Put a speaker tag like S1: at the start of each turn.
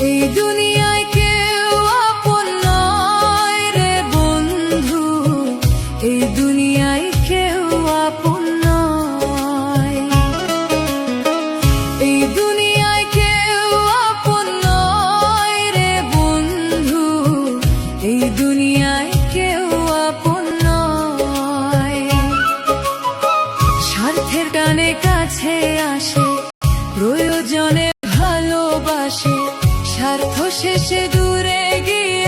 S1: এই দুনিয়ায় কেউ আপন নয় রে বন্ধু, এই দুনিয়ায় কেউ আপন নয়। এই দুনিয়ায় কেউ আপন নয় রে বন্ধু, এই দুনিয়ায় কেউ আপন নয়। স্বার্থের টানে কাছে আসে, প্রয়োজনে ভালোবাসে, স্বার্থ শেষে দূরে গিয়ে